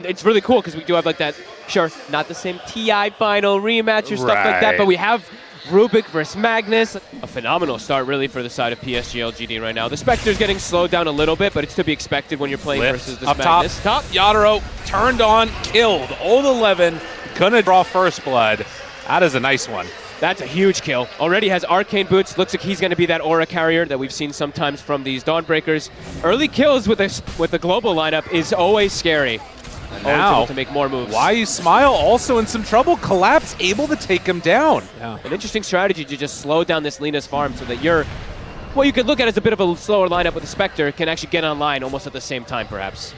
It's really cool because we do have like that, sure, not the same TI final rematch or stuff like that, but we have Rubik versus Magnus. A phenomenal start really for the side of PSG.LGD right now. The Spectre's getting slowed down a little bit, but it's to be expected when you're playing versus this Magnus. Top, Yatoro turned on, killed. Old 11, gonna draw first blood. That is a nice one. That's a huge kill. Already has Arcane Boots. Looks like he's going to be that aura carrier that we've seen sometimes from these Dawnbreakers. Early kills with the global lineup is always scary. Now, able to make more moves. Why you smile also in some trouble. Collapse able to take him down. Yeah. An interesting strategy to just slow down this Lina's farm so that you're, what you could look at as a bit of a slower lineup with the Spectre can actually get online almost at the same time perhaps.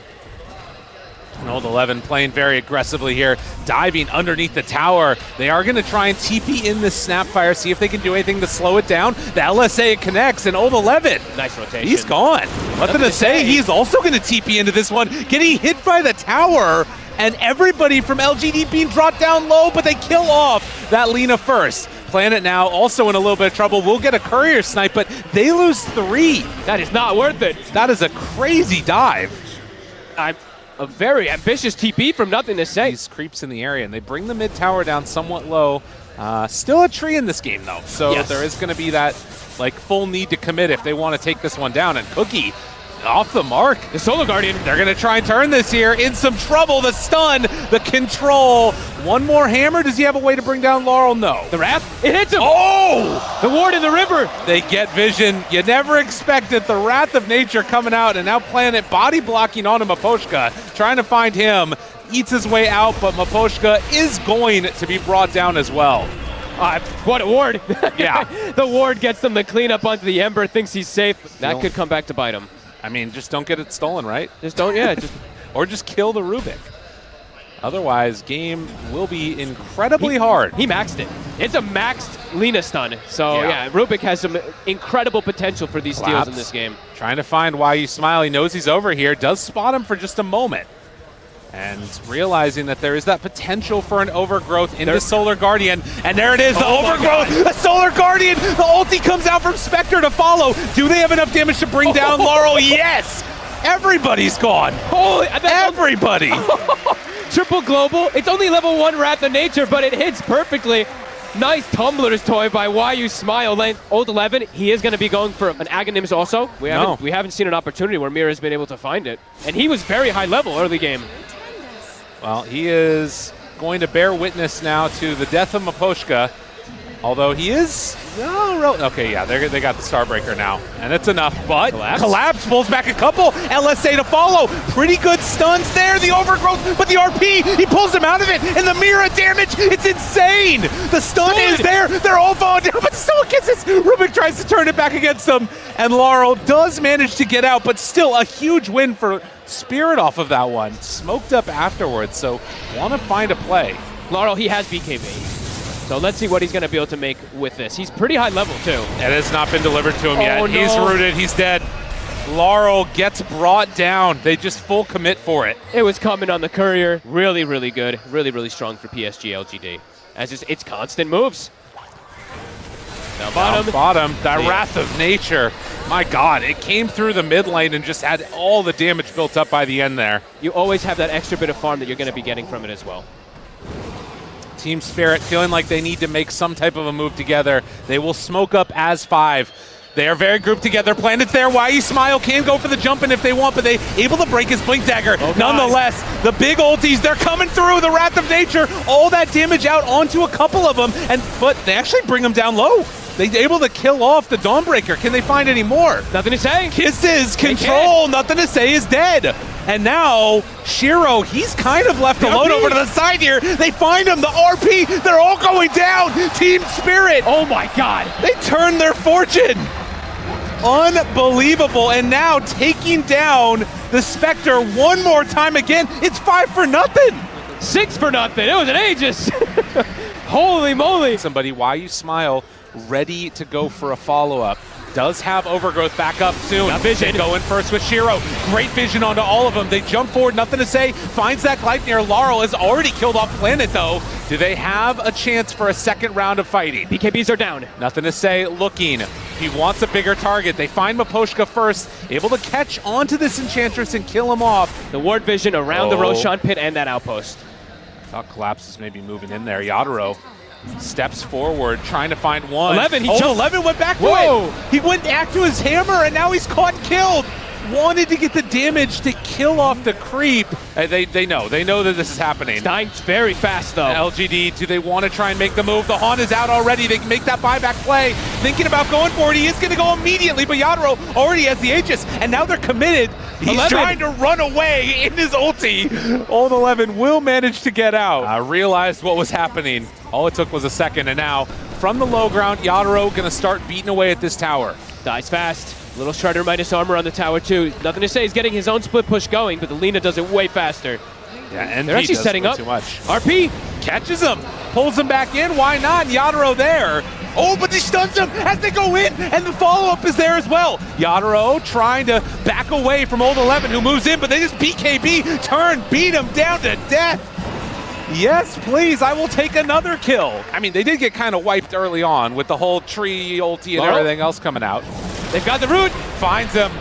And Old 11 playing very aggressively here, diving underneath the tower. They are going to try and TP in the Snapfire, see if they can do anything to slow it down. The LSA connects, and Old 11. Nice rotation. He's gone. Nothing to say. He's also going to TP into this one, getting hit by the tower, and everybody from LGD being dropped down low, but they kill off that Lina first. Planet now also in a little bit of trouble. We'll get a courier snipe, but they lose 3. That is not worth it. That is a crazy dive. A very ambitious TP from Nothing to Say. These creeps in the area, and they bring the mid tower down somewhat low. Still a tree in this game, though, so there is going to be that like full need to commit if they want to take this one down. And Cookie off the mark. The Solar Guardian. They're going to try and turn this here. In some trouble. The stun, the control. One more hammer. Does he have a way to bring down Laurel? No. The Wrath? It hits him. Oh! The ward in the river. They get vision. You never expected the Wrath of Nature coming out, and now Planet body blocking onto Maposhka, trying to find him. Eats his way out, but Maposhka is going to be brought down as well. What a ward. Yeah. The ward gets them to clean up onto the Ember, thinks he's safe. That could come back to bite him. I mean, just don't get it stolen, right? Just don't, yeah. Or just kill the Rubik. Otherwise, game will be incredibly hard. He maxed it. It's a maxed Lina stun. So, yeah, Rubik has some incredible potential for these steals in this game. Trying to find why you smile. He knows he's over here. Does spot him for just a moment. And realizing that there is that potential for an overgrowth into Solar Guardian. And there it is, the overgrowth, the Solar Guardian. The ulti comes out from Spectre to follow. Do they have enough damage to bring down Laurel? Yes! Everybody's gone. Holy, everybody. Triple global. It's only level 1 Wrath of Nature, but it hits perfectly. Nice Tumbler's toy by Why You Smile. Old 11, he is going to be going for an Aghanims also. We haven't seen an opportunity where Mira has been able to find it. And he was very high level early game. Well, he is going to bear witness now to the death of Maposhka, although he is... okay, yeah, they got the Starbreaker now, and it's enough, but Collapse pulls back a couple, LSA to follow, pretty good stuns there, the overgrowth, but the RP, he pulls him out of it, and the Mira damage, it's insane! The stun is there, they're all falling down, but still gets this, Rubik tries to turn it back against them, and Laurel does manage to get out, but still a huge win for Spirit off of that one. Smoked up afterwards, so want to find a play. Laurel, he has BKB. So let's see what he's going to be able to make with this. He's pretty high level, too. It has not been delivered to him yet. No. He's rooted. He's dead. Laurel gets brought down. They just full commit for it. It was coming on the courier. Really, really good. Really, really strong for PSG.LGD. As it's constant moves. Now bottom. That Wrath of Nature. My God, it came through the mid lane and just had all the damage built up by the end there. You always have that extra bit of farm that you're going to be getting from it as well. Team Spirit feeling like they need to make some type of a move together. They will smoke up as 5. They are very grouped together. Planet's there. Why You Smile can go for the jump in if they want, but they able to break his Blink Dagger. Nonetheless, the big ultis, they're coming through. The Wrath of Nature, all that damage out onto a couple of them, but they actually bring them down low. They're able to kill off the Dawnbreaker. Can they find any more? Nothing to say. Kisses, control, Nothing to Say is dead. And now, Shiro, he's kind of left alone over to the side here. They find him, the RP, they're all going down. Team Spirit. Oh my God. They turn their fortune. Unbelievable. And now taking down the Spectre one more time again. It's 5 for nothing. 6 for nothing. It was an Aegis. Holy moly. Somebody, Why You Smile, ready to go for a follow-up. Does have overgrowth back up soon. Got vision. They go in first with Shiro. Great vision onto all of them. They jump forward, Nothing to Say. Finds that Gleipnir. Laurel has already killed off Planet, though. Do they have a chance for a second round of fighting? BKBs are down. Nothing to say, looking. He wants a bigger target. They find Miposhka first, able to catch onto this Enchantress and kill him off. The ward vision around the Roshan pit and that outpost. Thought Collapse is maybe moving in there. Yadaro steps forward, trying to find one. 11, he jumped. 11 went back to Whoa. it. He went back to his hammer, and now he's caught and killed. Wanted to get the damage to kill off the creep. They know that this is happening. It's dying very fast though. LGD, do they want to try and make the move? The Haunt is out already. They can make that buyback play. Thinking about going for it. He is going to go immediately, but Yadaro already has the Aegis, and now they're committed. He's 11. trying to run away in his ulti. Old 11 will manage to get out. I realized what was happening. All it took was a second, and now from the low ground, Yadaro going to start beating away at this tower. Dies fast. Little Shredder minus armor on the tower too. Nothing to say, he's getting his own split push going, but the Lina does it way faster. Yeah, and they're actually setting up. Too much. RP catches him, pulls him back in. Why not? Yadaro there. Oh, but he stuns him as they go in, and the follow-up is there as well. Yadaro trying to back away from Old 11, who moves in, but they just BKB, turn, beat him down to death. Yes, please, I will take another kill. I mean, they did get kind of wiped early on with the whole tree ulti and everything else coming out. They've got the root. Finds him,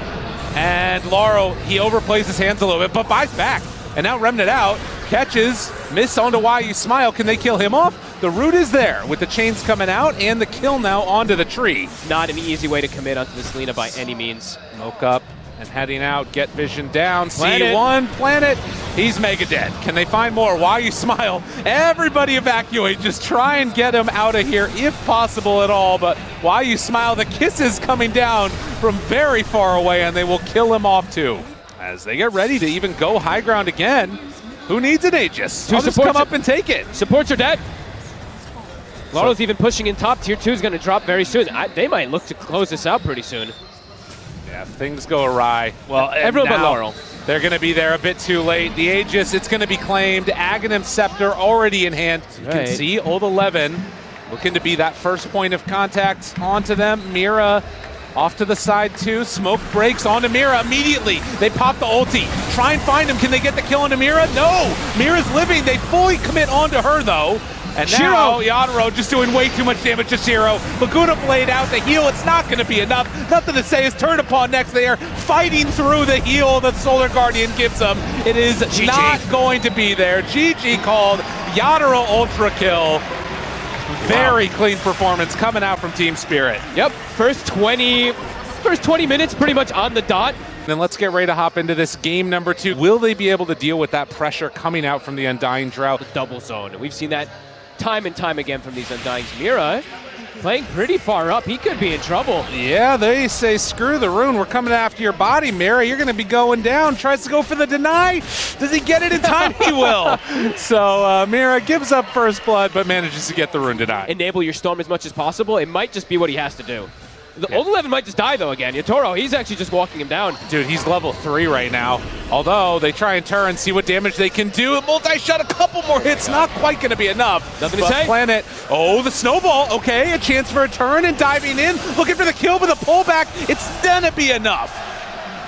and Lauro, he overplays his hands a little bit, but buys back. And now Remnant out, catches, miss onto Why You Smile. Can they kill him off? The root is there with the chains coming out and the kill now onto the tree. Not an easy way to commit onto this Lina by any means. Smoke up and heading out, get vision down, Planet. C1, Planet, he's mega dead. Can they find more? Why You Smile? Everybody evacuate, just try and get him out of here if possible at all, but Why You Smile, the kisses coming down from very far away, and they will kill him off too. As they get ready to even go high ground again, who needs an Aegis? I'll just come up and take it. Supports are dead. Lauro's even pushing in top. Tier 2 is going to drop very soon. They might look to close this out pretty soon. Yeah, if things go awry. Well, everyone but Lauro. They're going to be there a bit too late. The Aegis, it's going to be claimed. Aghanim Scepter already in hand. You can see Old 11 looking to be that first point of contact onto them. Mira off to the side too. Smoke breaks onto Mira immediately. They pop the ulti. Try and find him. Can they get the kill onto Mira? No! Mira's living. They fully commit onto her though. And now Yadaro just doing way too much damage to Shiro. Laguna Blade out the heal. It's not going to be enough. Nothing to say is turn upon next. They are fighting through the heal that Solar Guardian gives them. It is GG. Not going to be there. GG called. Yadaro ultra kill. Very clean performance coming out from Team Spirit. Yep, first 20 minutes pretty much on the dot. Then let's get ready to hop into this game number 2. Will they be able to deal with that pressure coming out from the Undying Drought? The double zone. We've seen that time and time again from these Undyings. Mira playing pretty far up. He could be in trouble. Yeah, they say, screw the rune. We're coming after your body, Mira. You're going to be going down. Tries to go for the deny. Does he get it in time? He will. So Mira gives up first blood, but manages to get the rune denied. Enable your storm as much as possible. It might just be what he has to do. The Old 11 might just die though again. Yatoro, he's actually just walking him down. Dude, he's level 3 right now. Although they try and turn, see what damage they can do. Multi-shot, a couple more hits, not quite going to be enough. Nothing to say. Planet, oh, the snowball. Okay, a chance for a turn and diving in. Looking for the kill with a pullback. It's going to be enough.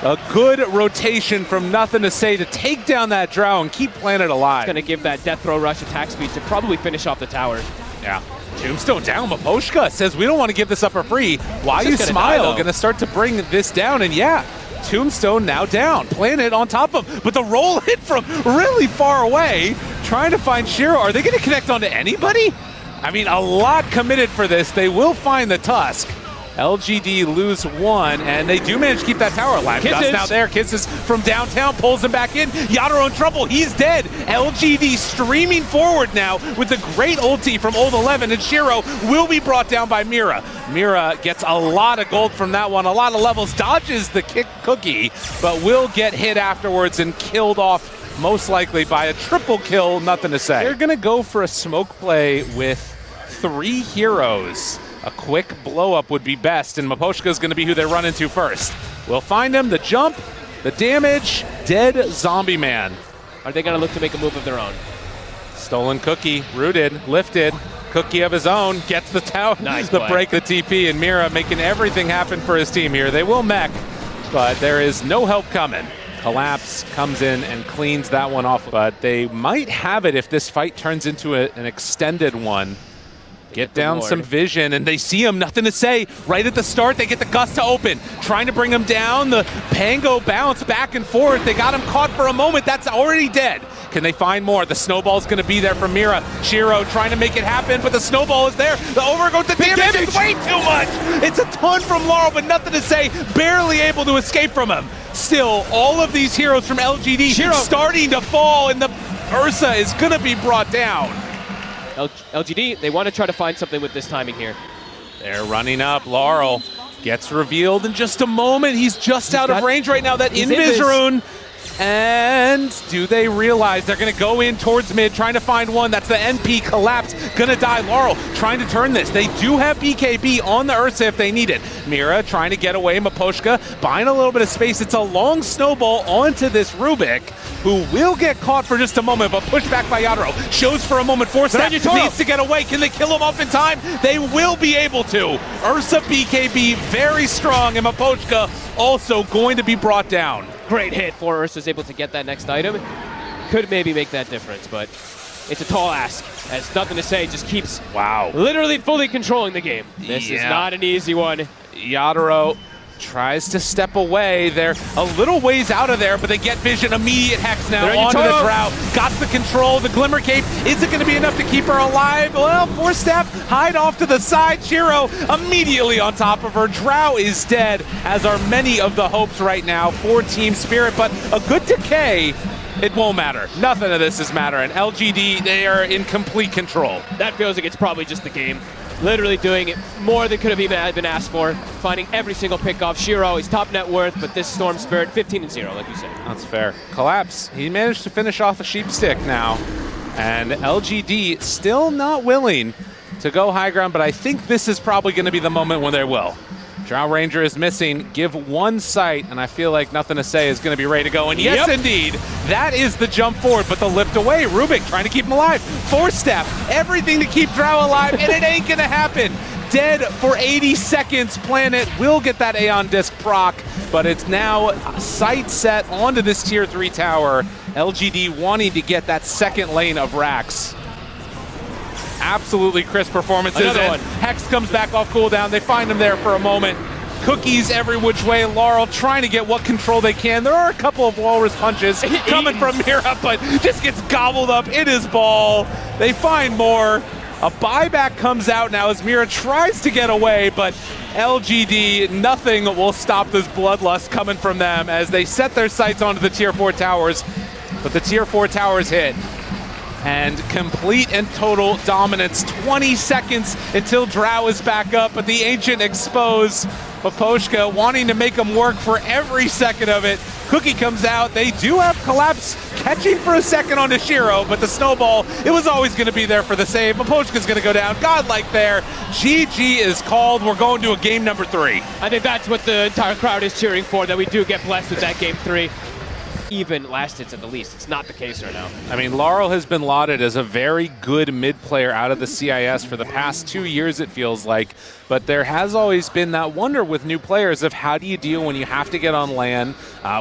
A good rotation from Nothing to Say to take down that Drow and keep Planet alive. It's going to give that Death Throw Rush attack speed to probably finish off the tower. Yeah. Tombstone down. Miposhka says we don't want to give this up for free. Why You Smile going to start to bring this down, and yeah, Tombstone now down. Planet on top of him, but the roll hit from really far away. Trying to find Shiro. Are they going to connect onto anybody? I mean, a lot committed for this. They will find the Tusk. LGD lose 1, and they do manage to keep that tower alive. Dust now there. Kisses from downtown, pulls him back in. Yadaro in trouble. He's dead. LGD streaming forward now with the great ulti from Old 11, and Shiro will be brought down by Mira. Mira gets a lot of gold from that one, a lot of levels, dodges the kick cookie, but will get hit afterwards and killed off most likely by a triple kill. Nothing to say. They're going to go for a smoke play with 3 heroes. A quick blow-up would be best, and Miposhka is going to be who they run into first. We'll find him, the jump, the damage, dead zombie man. Are they going to look to make a move of their own? Stolen cookie, rooted, lifted, cookie of his own, gets the tower, nice the break, the TP, and Mira making everything happen for his team here. They will mech, but there is no help coming. Collapse comes in and cleans that one off, but they might have it if this fight turns into an extended one. Get down some vision, and they see him, nothing to say. Right at the start, they get the Gust to open. Trying to bring him down, the Pango bounce back and forth. They got him caught for a moment, that's already dead. Can they find more? The snowball's gonna be there from Mira. Shiro trying to make it happen, but the snowball is there. The overgrowth, the damage is way too much. It's a ton from Laurel, but nothing to say. Barely able to escape from him. Still, all of these heroes from LGD starting to fall, and the Ursa is gonna be brought down. LGD, they want to try to find something with this timing here. They're running up. Laurel gets revealed in just a moment. He's just out of range right now. That Invis rune. And do they realize they're going to go in towards mid, trying to find one? That's the NP Collapse. Going to die. Laurel trying to turn this. They do have BKB on the Ursa if they need it. Mira trying to get away. Miposhka buying a little bit of space. It's a long snowball onto this Rubik, who will get caught for just a moment, but pushed back by Yadro. Shows for a moment. Forstep needs to get away. Can they kill him off in time? They will be able to. Ursa BKB very strong, and Miposhka also going to be brought down. Great hit for Ursa's able to get that next item. Could maybe make that difference, but it's a tall ask. Has nothing to say, just keeps literally fully controlling the game. This is not an easy one. Yadro tries to step away. They're a little ways out of there, but they get vision. Immediate Hex now onto the Drought. Got the control. The Glimmer Cape. Is it going to be enough to keep her alive? Well, Forstep hide off to the side. Shiro immediately on top of her. Drow is dead, as are many of the hopes right now for Team Spirit, but a good decay. It won't matter. Nothing of this is mattering. LGD, they are in complete control. That feels like it's probably just the game. Literally doing it more than could have even been asked for. Finding every single pickoff. Shiro is top net worth, but this Storm Spirit 15-0, like you said. That's fair. Collapse. He managed to finish off a sheep stick now. And LGD still not willing to go high ground, but I think this is probably going to be the moment when they will. Drow Ranger is missing. Give one sight, and I feel like nothing to say is going to be ready to go. And yes, indeed, that is the jump forward, but the lift away. Rubik trying to keep him alive. Forstep, everything to keep Drow alive, and it ain't going to happen. Dead for 80 seconds. Planet will get that Aeon Disc proc, but it's now sight set onto this Tier 3 tower. LGD wanting to get that second lane of racks. Absolutely crisp performances. Hex comes back off cooldown. They find him there for a moment. Cookies every which way. Laurel trying to get what control they can. There are a couple of walrus punches coming from Mira, but just gets gobbled up in his ball. They find more. A buyback comes out now as Mira tries to get away, but LGD, nothing will stop this bloodlust coming from them as they set their sights onto the Tier 4 towers. But the Tier 4 towers hit. And complete and total dominance. 20 seconds until Drow is back up, but the Ancient exposed. Miposhka wanting to make him work for every second of it. Cookie comes out. They do have Collapse catching for a second onto Shiro, but the snowball, it was always going to be there for the save. Miposhka's going to go down. Godlike there. GG is called. We're going to a game number 3. I think that's what the entire crowd is cheering for, that we do get blessed with that game 3. Even last hits at the least. It's not the case right now. I mean, Laurel has been lauded as a very good mid player out of the CIS for the past 2 years, it feels like. But there has always been that wonder with new players of how do you deal when you have to get on LAN,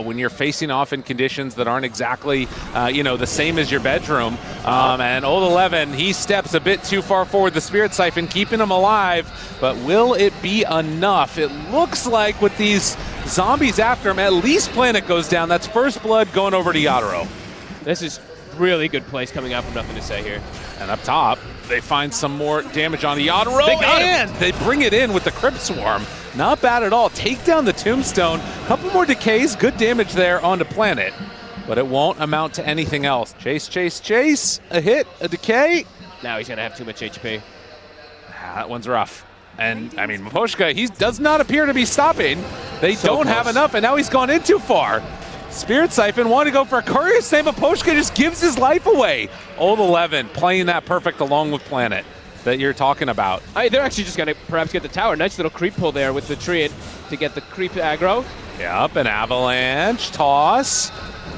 when you're facing off in conditions that aren't exactly, the same as your bedroom. And Old 11, he steps a bit too far forward, the Spirit Siphon, keeping him alive. But will it be enough? It looks like with these zombies after him, at least Planet goes down. That's first blood going over to Yadro. This is really good plays coming out from nothing to say here. And up top, they find some more damage on the Yadro, and they bring it in with the Crypt Swarm. Not bad at all. Take down the Tombstone. Couple more decays, good damage there onto Planet, but it won't amount to anything else. Chase, chase, chase. A hit, a decay. Now he's going to have too much HP. That one's rough. And, I mean, Miposhka, he does not appear to be stopping. They don't have enough, and now he's gone in too far. Spirit Siphon wanted to go for a courier save. Miposhka just gives his life away. Old 11 playing that perfect along with Planet that you're talking about. They're actually just going to perhaps get the tower. Nice little creep pull there with the Triad to get the creep aggro. Yep, an avalanche, toss.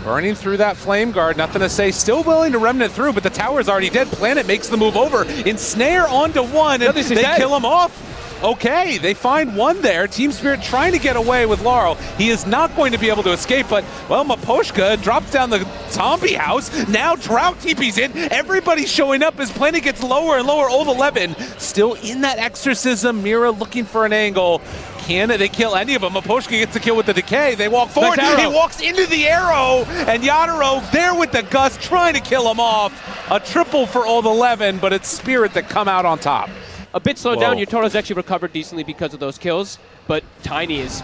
Burning through that flame guard, nothing to say. Still willing to remnant through, but the tower's already dead. Planet makes the move over. Ensnare onto one, and they kill him off. Okay, they find one there. Team Spirit trying to get away with Laurel. He is not going to be able to escape, but, well, Miposhka drops down the zombie house. Now Drought TP's in. Everybody's showing up as Planet gets lower and lower. Old 11 still in that exorcism. Mira looking for an angle. Can they kill any of them? Miposhka gets the kill with the decay. They walk forward. He walks into the arrow, and Yatoro there with the gust trying to kill him off. A triple for Old 11, but it's Spirit that come out on top. A bit slowed down. Yatoro's actually recovered decently because of those kills, but Tiny he's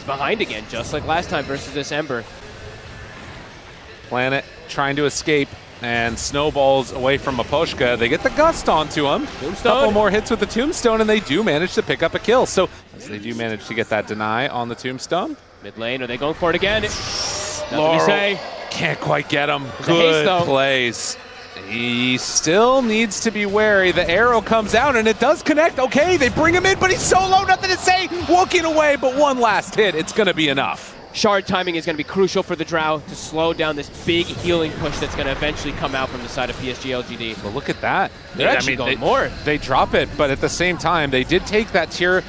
behind again, just like last time versus this Ember. Planet trying to escape and snowballs away from Miposhka. They get the gust onto him. Tombstone. Couple more hits with the tombstone, and they do manage to pick up a kill. So they do manage to get that deny on the tombstone. Mid lane, are they going for it again? Laurel to say. Can't quite get him. Good Good plays. He still needs to be wary. The arrow comes out and it does connect. Okay, they bring him in, but he's so low, nothing to say. Walking away, but one last hit. It's going to be enough. Shard timing is going to be crucial for the Drow to slow down this big healing push that's going to eventually come out from the side of PSG.LGD. But look at that. They're actually going more. They drop it, but at the same time, they did take that tier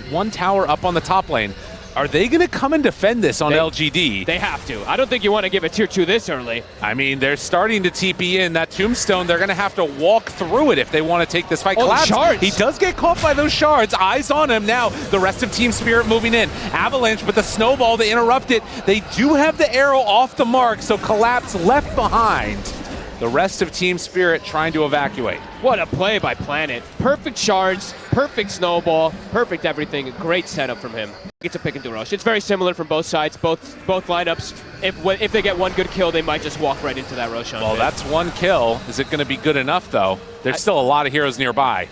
1 tower up on the top lane. Are they going to come and defend this on LGD? They have to. I don't think you want to give a tier 2 this early. I mean, they're starting to TP in. That tombstone, they're going to have to walk through it if they want to take this fight. Oh, shards. He does get caught by those shards. Eyes on him now. The rest of Team Spirit moving in. Avalanche with the snowball to interrupt it. They do have the arrow off the mark, so Collapse left behind. The rest of Team Spirit trying to evacuate. What a play by Planet. Perfect shards, perfect snowball, perfect everything. Great setup from him. Gets a pick and do rush. It's very similar from both sides, both lineups. If they get one good kill, they might just walk right into that Roshan. Well, that's one kill. Is it going to be good enough, though? There's still a lot of heroes nearby.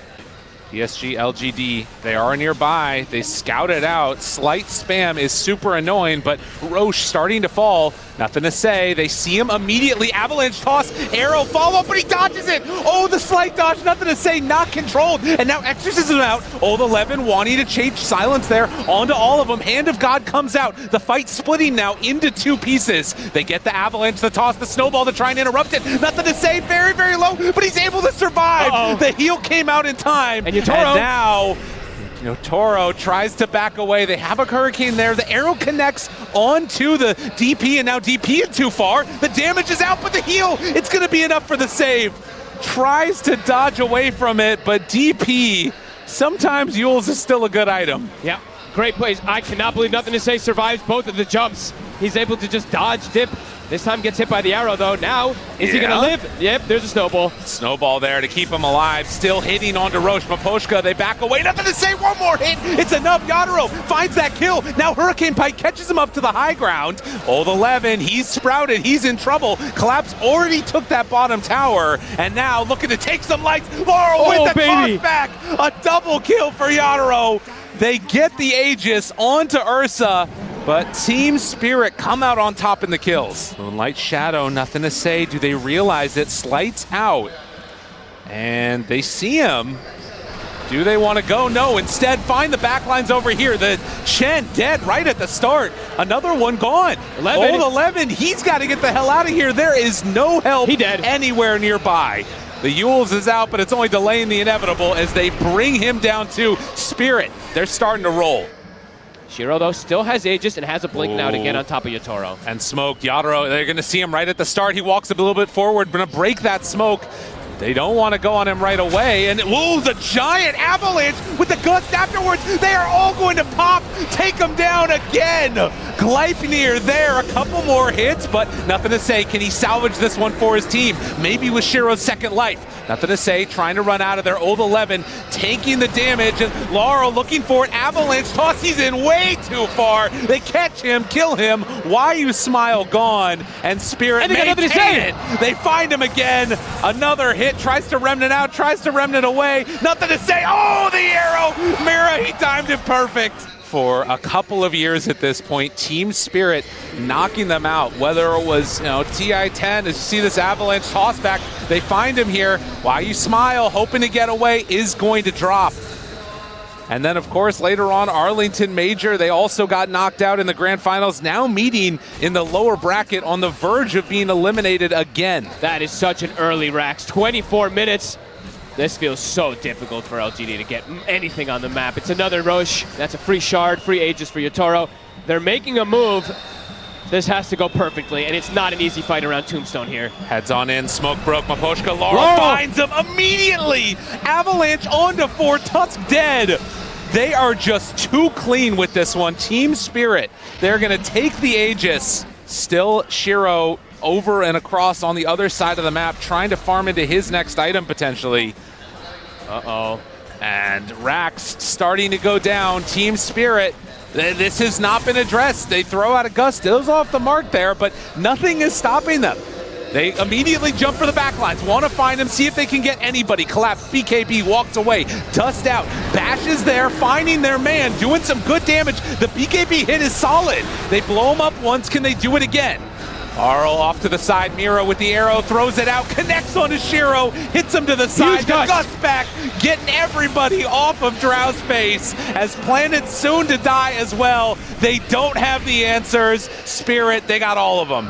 PSG.LGD, they are nearby. They scout it out. Slight spam is super annoying, but Roche starting to fall. Nothing to say. They see him immediately. Avalanche toss, arrow follow up, but he dodges it. Oh, the slight dodge. Nothing to say. Not controlled. And now Exorcism out. Old 11 wanting to change silence there onto all of them. Hand of God comes out. The fight splitting now into 2 pieces. They get the Avalanche, the toss, the snowball to try and interrupt it. Nothing to say. Very, very low, but he's able to survive. The heal came out in time. And now, Toro tries to back away. They have a hurricane there. The arrow connects onto the DP, and now DP is too far. The damage is out, but the heal, it's going to be enough for the save. Tries to dodge away from it, but DP, sometimes Yules is still a good item. Yeah, great plays. I cannot believe Nothing to Say survives both of the jumps. He's able to just dodge, dip. This time gets hit by the arrow, though. Now, is he going to live? Yep, there's a snowball. Snowball there to keep him alive. Still hitting onto Roche. Miposhka, they back away. Nothing to say. One more hit. It's enough. Yatoro finds that kill. Now Hurricane Pike catches him up to the high ground. Old 11, he's sprouted. He's in trouble. Collapse already took that bottom tower. And now looking to take some lights. Laurel with the toss back. A double kill for Yatoro. They get the Aegis onto Ursa. But Team Spirit come out on top in the kills. Moonlight Shadow, nothing to say. Do they realize it? Slights out. And they see him. Do they want to go? No, instead find the backlines over here. The Chen dead right at the start. Another one gone. 11. Old 11, he's got to get the hell out of here. There is no help anywhere nearby. The Yules is out, but it's only delaying the inevitable as they bring him down to Spirit. They're starting to roll. Shiro, though, still has Aegis and has a blink now to get on top of Yatoro. And smoke. Yatoro, they're going to see him right at the start. He walks a little bit forward, going to break that smoke. They don't want to go on him right away. And, whoa, the giant avalanche with the gust afterwards. They are all going to pop, take him down again. Gleipnir there, a couple more hits, but nothing to say. Can he salvage this one for his team? Maybe with Shiro's second life. Nothing to say, trying to run out of there. Old 11 taking the damage, and Laurel looking for an avalanche toss. He's in way too far. They catch him, kill him. Why you smile gone, and Spirit maintain it. They find him again. Another hit, tries to remnant out, tries to remnant away. Nothing to say. Oh, the arrow! Mira, he timed it perfect. For a couple of years at this point, Team Spirit knocking them out, whether it was TI10, as you see this avalanche toss back, they find him here. Why you smile, hoping to get away, is going to drop. And then, of course, later on, Arlington Major, they also got knocked out in the grand finals, now meeting in the lower bracket on the verge of being eliminated again. That is such an early Rax. 24 minutes. This feels so difficult for LGD to get anything on the map. It's another Roche. That's a free shard, free Aegis for Yotaro. They're making a move. This has to go perfectly, and it's not an easy fight around Tombstone here. Heads on in, smoke broke, Maposhka, Laura finds him immediately! Avalanche onto 4, Tusk dead! They are just too clean with this one. Team Spirit, they're gonna take the Aegis. Still Shiro over and across on the other side of the map, trying to farm into his next item potentially. Uh-oh. And Rax starting to go down. Team Spirit, this has not been addressed. They throw out a gust, it was off the mark there, but nothing is stopping them. They immediately jump for the backlines, want to find him, see if they can get anybody. Collapse, BKB walks away, dust out. Bash is there, finding their man, doing some good damage. The BKB hit is solid. They blow him up once, can they do it again? Arl off to the side, Miro with the arrow, throws it out, connects onto Shiro, hits him to the side, Gus back, getting everybody off of Drow's face, as Planet's soon to die as well. They don't have the answers. Spirit, they got all of them.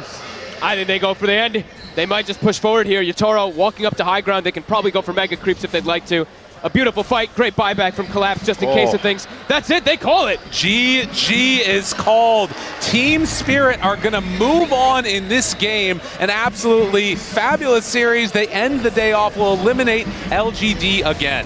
I think they go for the end. They might just push forward here. Yotaro walking up to high ground. They can probably go for mega creeps if they'd like to. A beautiful fight, great buyback from Collapse just in case of things. That's it, they call it. GG is called. Team Spirit are gonna move on in this game. An absolutely fabulous series. They end the day off, will eliminate LGD again.